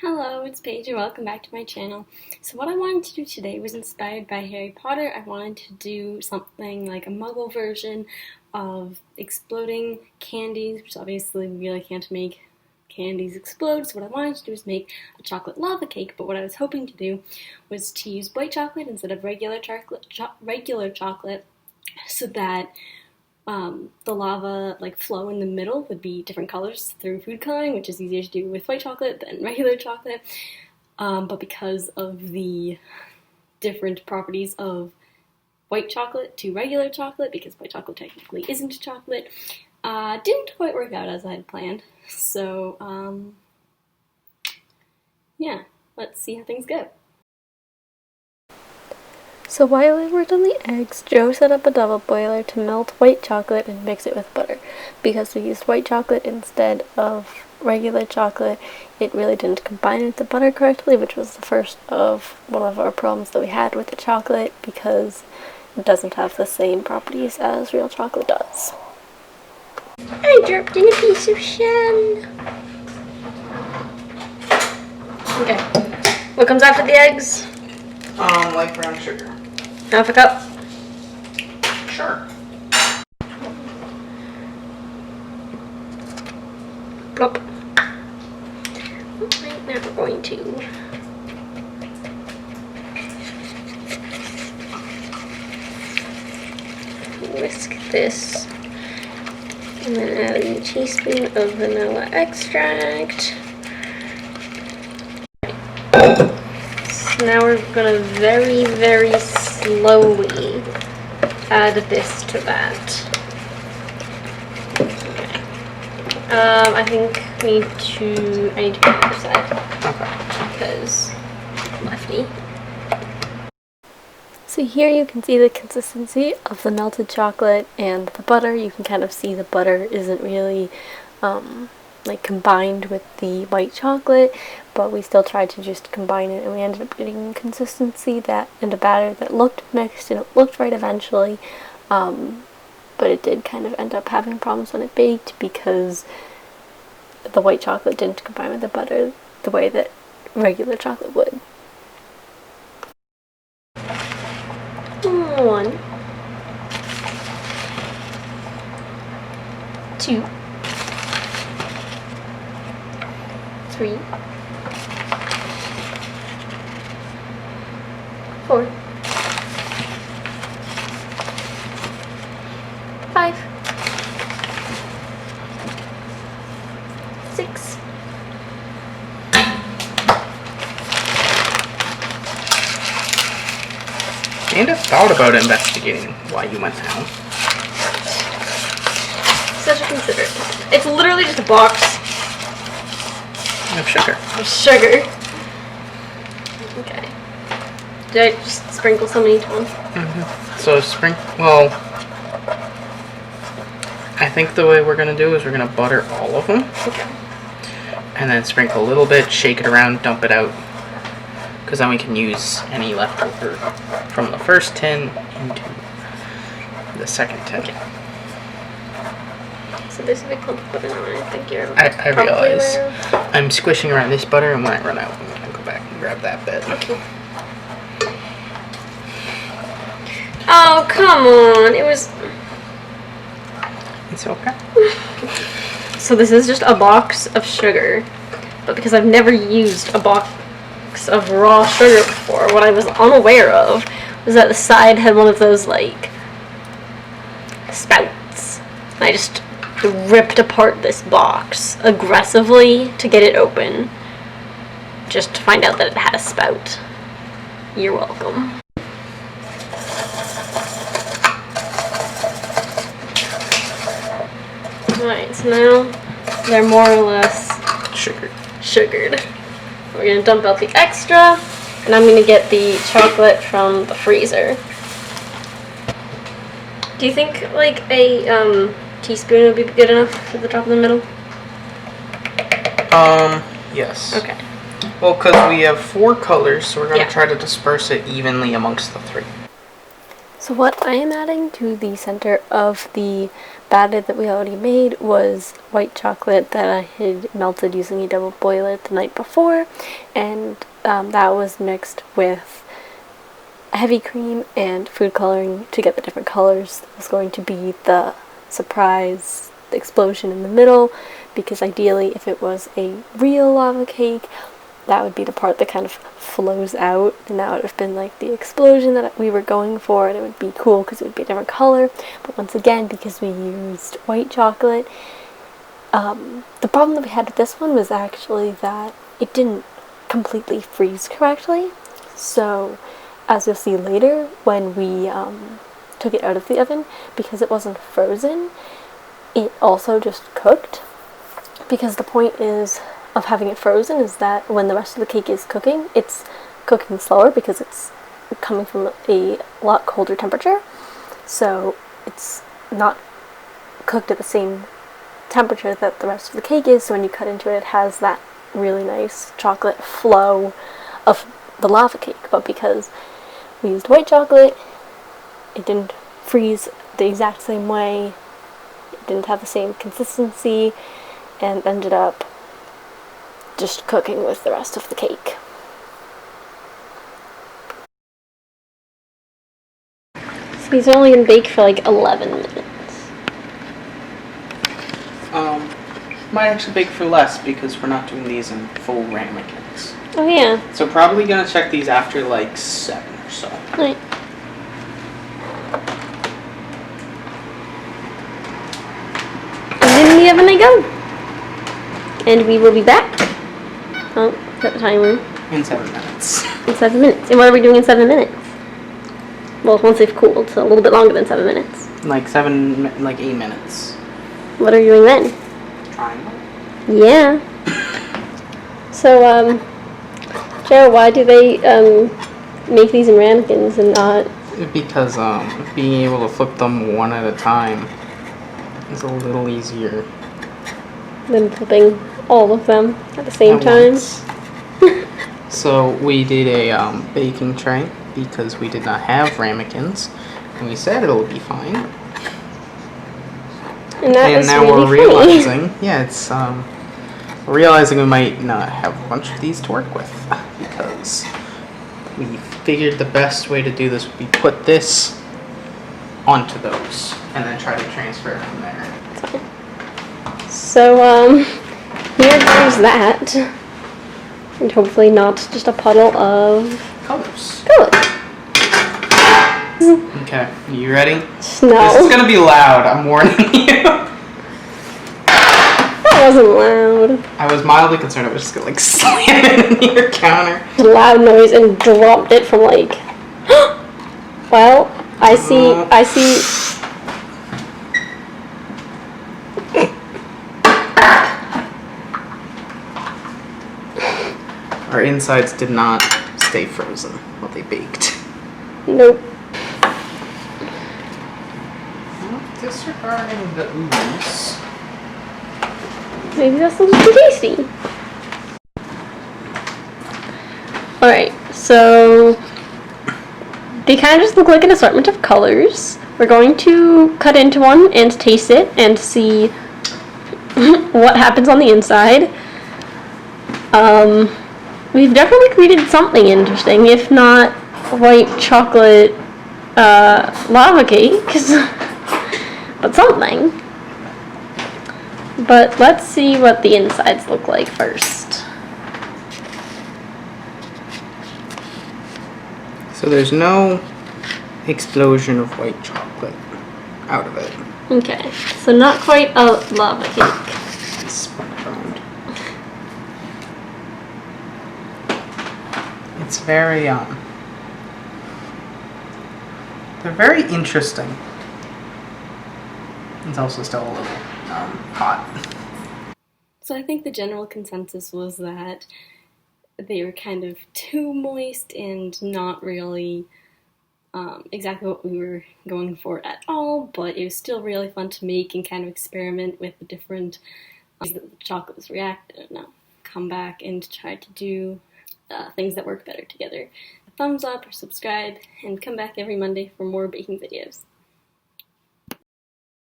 Hello, it's Paige and welcome back to my channel. So what I wanted to do today was inspired by Harry Potter. I wanted to do something like a muggle version of exploding candies, which obviously we really can't make candies explode. So what I wanted to do is make a chocolate lava cake, but what I was hoping to do was to use white chocolate instead of regular chocolate so that the lava flow in the middle would be different colors through food coloring, which is easier to do with white chocolate than regular chocolate. But because of the different properties of white chocolate to regular chocolate, because white chocolate technically isn't chocolate, didn't quite work out as I had planned. So, yeah, let's see how things go. So while we were on the eggs, Joe set up a double boiler to melt white chocolate and mix it with butter. Because we used white chocolate instead of regular chocolate, it really didn't combine with the butter correctly, which was the first of one of our problems that we had with the chocolate, because it doesn't have the same properties as real chocolate does. I dropped in a piece of shell. Okay. What comes after the eggs? Light brown sugar. Half a cup? Sure. Plop. Alright, now we're going to whisk this and then add a teaspoon of vanilla extract. So now we're going to very, very slowly add this to that. I think I need to be on the other side. Okay. Because lefty. So here you can see the consistency of the melted chocolate and the butter. You can kind of see the butter isn't really combined with the white chocolate, but we still tried to just combine it, and we ended up getting consistency that and a batter that looked mixed and it looked right eventually, but it did kind of end up having problems when it baked because the white chocolate didn't combine with the butter the way that regular chocolate would. 1, 2, 3, 4, 5, 6, Amanda thought about investigating why you went down. Such a considerate. It's literally just a box Of sugar. of sugar. Okay. Did I just sprinkle some in each one? So well, I think the way we're gonna do is we're gonna butter all of them, Okay. and then sprinkle a little bit, shake it around, dump it out, because then we can use any leftover from the first tin into the second tin. Okay. So there's a big clump of butter on it. I think you're I realize aware of. I'm squishing around this butter, and when I run out, I'm gonna go back and grab that bit. Okay. Oh, come on. It was... It's okay. So this is just a box of sugar, but because I've never used a box of raw sugar before, what I was unaware of was that the side had one of those, spouts. And I just ripped apart this box aggressively to get it open, just to find out that it had a spout. You're welcome. Alright, so now they're more or less sugared. We're going to dump out the extra, and I'm going to get the chocolate from the freezer. Do you think a teaspoon would be good enough at the top of the middle? Yes. Okay. Well, because we have 4 colors, so we're going to try to disperse it evenly amongst the 3. So what I am adding to the center of the batter that we already made was white chocolate that I had melted using a double boiler the night before, and that was mixed with heavy cream and food coloring to get the different colors. That was going to be the surprise explosion in the middle, because ideally if it was a real lava cake, that would be the part that kind of flows out, and that would have been like the explosion that we were going for, and it would be cool because it would be a different color. But once again, because we used white chocolate, the problem that we had with this one was actually that it didn't completely freeze correctly. So as you'll see later, when we took it out of the oven, because it wasn't frozen, it also just cooked. Because the point is of having it frozen is that when the rest of the cake is cooking, it's cooking slower because it's coming from a lot colder temperature. So it's not cooked at the same temperature that the rest of the cake is, so when you cut into it, it has that really nice chocolate flow of the lava cake. But because we used white chocolate, it didn't freeze the exact same way, it didn't have the same consistency, and ended up just cooking with the rest of the cake. So these are only going to bake for like 11 minutes. Might actually bake for less because we're not doing these in full ramekins. Oh yeah. So probably gonna check these after like 7 or so. Right. And in the oven I go. And we will be back. Oh, set the timer. In 7 minutes. In 7 minutes. And what are we doing in 7 minutes? Well, once they've cooled, so a little bit longer than 7 minutes. Like 8 minutes. What are you doing then? Triangle? Yeah. So, Joe, why do they make these in ramekins and not? Because being able to flip them one at a time is a little easier Than flipping all of them at the same time? So we did a baking tray because we did not have ramekins, and we said it'll be fine. And that is now really we're realizing, it's realizing we might not have a bunch of these to work with because we figured the best way to do this would be put this onto those and then try to transfer it from there. So, here goes that. And hopefully not just a puddle of Colors. Okay, you ready? No. This is gonna be loud, I'm warning you. That wasn't loud. I was mildly concerned I was just gonna like slam it into your counter. Loud noise and dropped it from like. Well, I see. Our insides did not stay frozen while they baked. Nope. Disregarding the ooze. Maybe that's a little too tasty. Alright, so they kind of just look like an assortment of colors. We're going to cut into one and taste it and see what happens on the inside. We've definitely created something interesting, if not white chocolate lava cakes, but something. But let's see what the insides look like first. So there's no explosion of white chocolate out of it. Okay, so not quite a lava cake. Spun around. It's very they're very interesting. It's also still a little hot. So I think the general consensus was that they were kind of too moist and not really exactly what we were going for at all, but it was still really fun to make and kind of experiment with the different ways that the chocolates react and come back and try to do things that work better together. The thumbs up or subscribe, and come back every Monday for more baking videos.